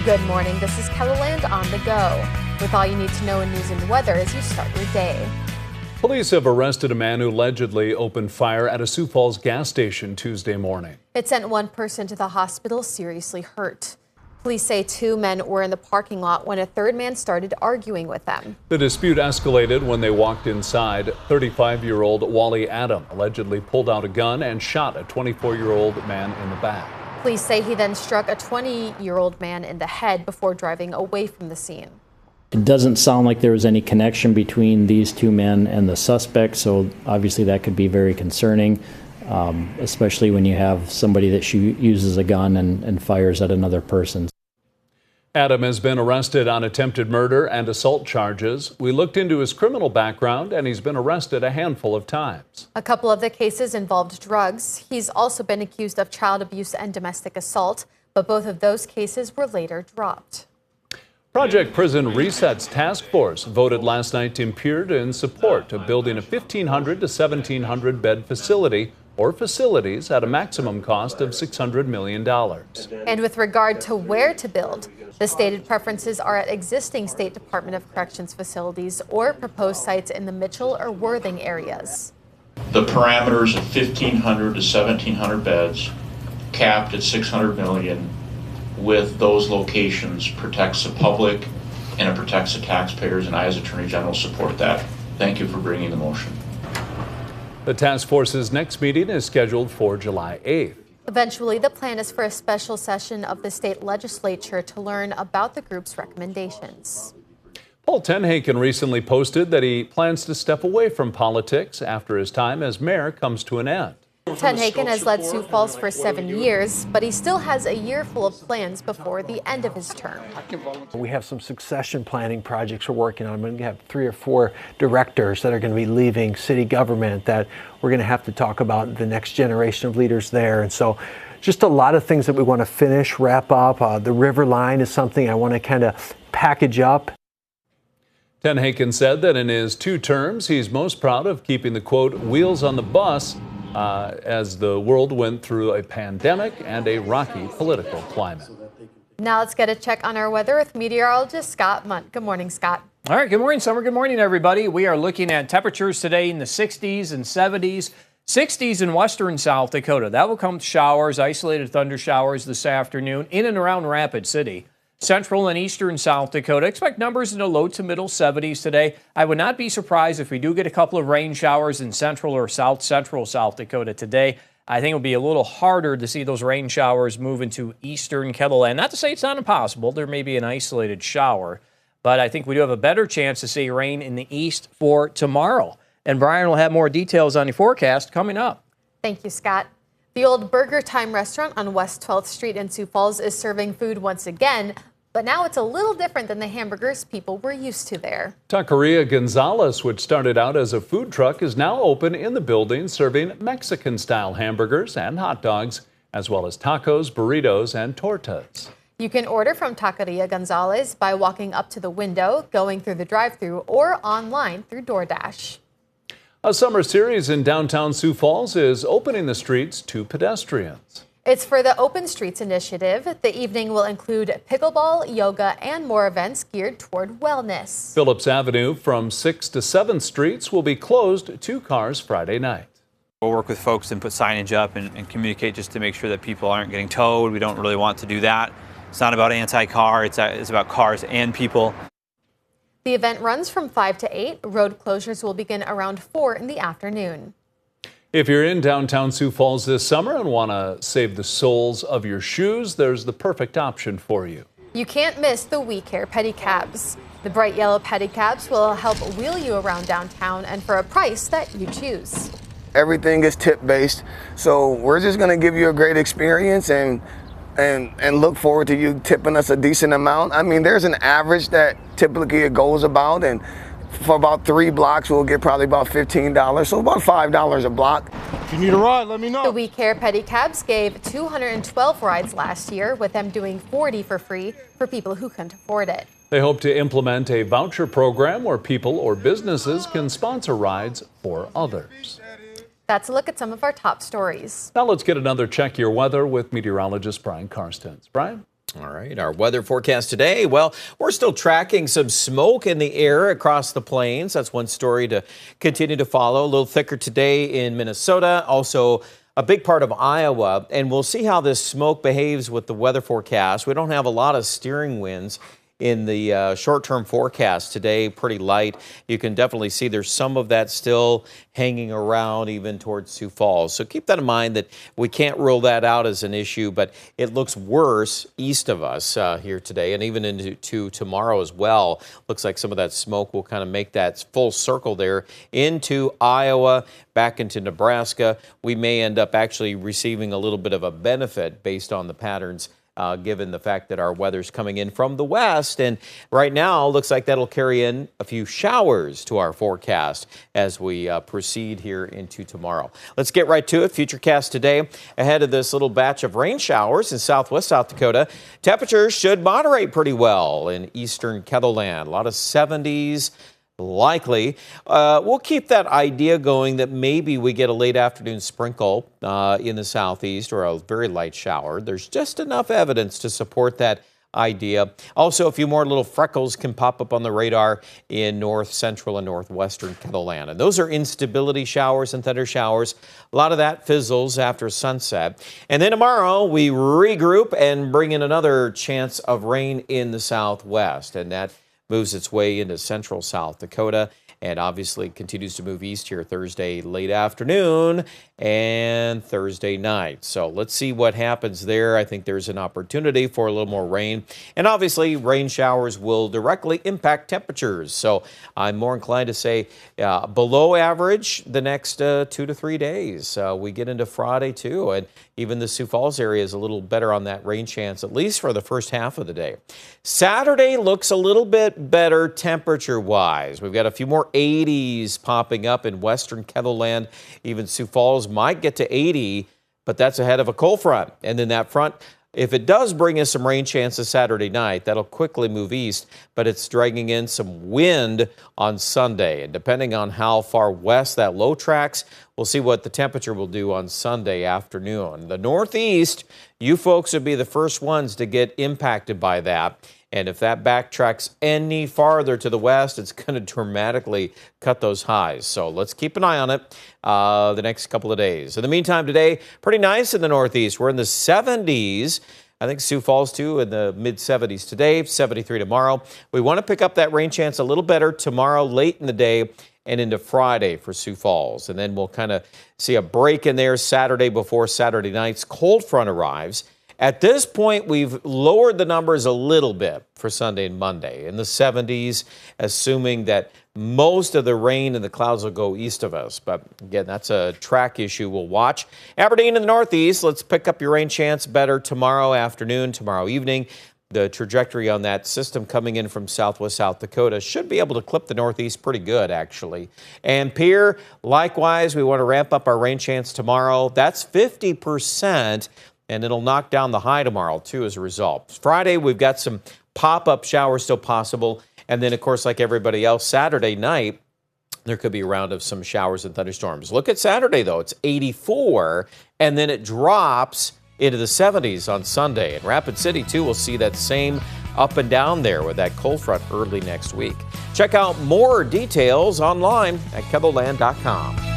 Good morning. This is Keloland on the go with all you need to know in news and weather as you start your day. Police have arrested a man who allegedly opened fire at a Sioux Falls gas station Tuesday morning. It sent one person to the hospital seriously hurt. Police say two men were in the parking lot when a third man started arguing with them. The dispute escalated when they walked inside. 35-year-old Wally Adam allegedly pulled out a gun and shot a 24-year-old man in the back. Police say he then struck a 20-year-old man in the head before driving away from the scene. It doesn't sound like there was any connection between these two men and the suspect, so obviously that could be very concerning, especially when you have somebody that uses a gun and fires at another person. Adam has been arrested on attempted murder and assault charges. We looked into his criminal background, and he's been arrested a handful of times. A couple of the cases involved drugs. He's also been accused of child abuse and domestic assault, but both of those cases were later dropped. Project Prison Reset's task force voted last night to appear in support of building a 1,500 to 1,700 bed facility or facilities at a maximum cost of $600 million. And with regard to where to build, the stated preferences are at existing State Department of Corrections facilities or proposed sites in the Mitchell or Worthing areas. The parameters of 1,500 to 1,700 beds, capped at $600 million, with those locations protects the public and it protects the taxpayers, and I as Attorney General support that. Thank you for bringing the motion. The task force's next meeting is scheduled for July 8th. Eventually, the plan is for a special session of the state legislature to learn about the group's recommendations. Paul Tenhagen recently posted that he plans to step away from politics after his time as mayor comes to an end. Tenhagen has led Sioux Falls for 7 years, but he still has a year full of plans before the end of his term. We have some succession planning projects we're working on. We're going to have 3 or 4 directors that are going to be leaving city government that we're going to have to talk about the next generation of leaders there. And so just a lot of things that we want to finish, wrap up. The river line is something I want to kind of package up. Tenhagen said that in his 2 terms, he's most proud of keeping the, quote, wheels on the bus as the world went through a pandemic and a rocky political climate. Now let's get a check on our weather with meteorologist Scott Munt. Good morning, Scott. All right, good morning, Summer. Good morning, everybody. We are looking at temperatures today in the 60s and 70s. 60s in western South Dakota. That will come with showers, isolated thunder showers this afternoon in and around Rapid City. Central and eastern South Dakota, expect numbers in the low to middle 70s today. I would not be surprised if we do get a couple of rain showers in central or south central South Dakota today. I think it'll be a little harder to see those rain showers move into eastern Keloland. Not to say it's not impossible. There may be an isolated shower, but I think we do have a better chance to see rain in the east for tomorrow. And Brian will have more details on the forecast coming up. Thank you, Scott. The old Burger Time restaurant on West 12th Street in Sioux Falls is serving food once again, but now it's a little different than the hamburgers people were used to there. Taqueria Gonzalez, which started out as a food truck, is now open in the building serving Mexican-style hamburgers and hot dogs, as well as tacos, burritos, and tortas. You can order from Taqueria Gonzalez by walking up to the window, going through the drive-thru, or online through DoorDash. A summer series in downtown Sioux Falls is opening the streets to pedestrians. It's for the Open Streets initiative. The evening will include pickleball, yoga, and more events geared toward wellness. Phillips Avenue from 6th to 7th Streets will be closed to cars Friday night. We'll work with folks and put signage up and communicate just to make sure that people aren't getting towed. We don't really want to do that. It's not about anti-car, it's about cars and people. The event runs from 5 to 8. Road closures will begin around 4 in the afternoon. If you're in downtown Sioux Falls this summer and want to save the soles of your shoes, there's the perfect option for you. You can't miss the We Care pedicabs. The bright yellow pedicabs will help wheel you around downtown and for a price that you choose. Everything is tip-based, so we're just going to give you a great experience and look forward to you tipping us a decent amount. I mean, there's an average that typically it goes about, and for about 3 blocks, we'll get probably about $15, so about $5 a block. If you need a ride, let me know. The We Care pedicabs gave 212 rides last year, with them doing 40 for free for people who couldn't afford it. They hope to implement a voucher program where people or businesses can sponsor rides for others. That's a look at some of our top stories. Now let's get another check your weather with meteorologist Brian Karstens. Brian? All right, our weather forecast today. Well, we're still tracking some smoke in the air across the plains. That's one story to continue to follow. A little thicker today in Minnesota, also a big part of Iowa. And we'll see how this smoke behaves with the weather forecast. We don't have a lot of steering winds in the short-term forecast today, pretty light. You can definitely see there's some of that still hanging around even towards Sioux Falls. So keep that in mind that we can't rule that out as an issue, but it looks worse east of us here today and even into tomorrow as well. Looks like some of that smoke will kind of make that full circle there into Iowa, back into Nebraska. We may end up actually receiving a little bit of a benefit based on the patterns given the fact that our weather's coming in from the west. And right now, looks like that'll carry in a few showers to our forecast as we proceed here into tomorrow. Let's get right to it. Futurecast today ahead of this little batch of rain showers in southwest South Dakota. Temperatures should moderate pretty well in eastern Ketherland. A lot of 70s. Likely. We'll keep that idea going that maybe we get a late afternoon sprinkle in the southeast or a very light shower. There's just enough evidence to support that idea. Also, a few more little freckles can pop up on the radar in north central and northwestern Ketherland. And those are instability showers and thunder showers. A lot of that fizzles after sunset. And then tomorrow we regroup and bring in another chance of rain in the southwest. And that moves its way into central South Dakota and obviously continues to move east here Thursday late afternoon and Thursday night. So let's see what happens there. I think there's an opportunity for a little more rain. And obviously, rain showers will directly impact temperatures. So I'm more inclined to say below average the next 2 to 3 days. We get into Friday, too. And even the Sioux Falls area is a little better on that rain chance, at least for the first half of the day. Saturday looks a little bit better temperature-wise. We've got a few more 80s popping up in western Ketherland. Even Sioux Falls might get to 80, but that's ahead of a cold front. And then that front, if it does bring us some rain chances Saturday night, that'll quickly move east, but it's dragging in some wind on Sunday. And depending on how far west that low tracks, we'll see what the temperature will do on Sunday afternoon. The northeast, you folks would be the first ones to get impacted by that. And if that backtracks any farther to the west, it's going to dramatically cut those highs. So let's keep an eye on it the next couple of days. In the meantime, today, pretty nice in the northeast. We're in the 70s. I think Sioux Falls, too, in the mid-70s today, 73 tomorrow. We want to pick up that rain chance a little better tomorrow late in the day and into Friday for Sioux Falls. And then we'll kind of see a break in there Saturday before Saturday night's cold front arrives. At this point, we've lowered the numbers a little bit for Sunday and Monday in the 70s, assuming that most of the rain and the clouds will go east of us. But again, that's a track issue we'll watch. Aberdeen in the northeast, let's pick up your rain chance better tomorrow afternoon, tomorrow evening. The trajectory on that system coming in from southwest South Dakota should be able to clip the northeast pretty good, actually. And Pierre, likewise, we want to ramp up our rain chance tomorrow. That's 50%. And it'll knock down the high tomorrow, too, as a result. Friday, we've got some pop-up showers still possible. And then, of course, like everybody else, Saturday night, there could be a round of some showers and thunderstorms. Look at Saturday, though. It's 84, and then it drops into the 70s on Sunday. And Rapid City, too, will see that same up and down there with that cold front early next week. Check out more details online at KetherLand.com.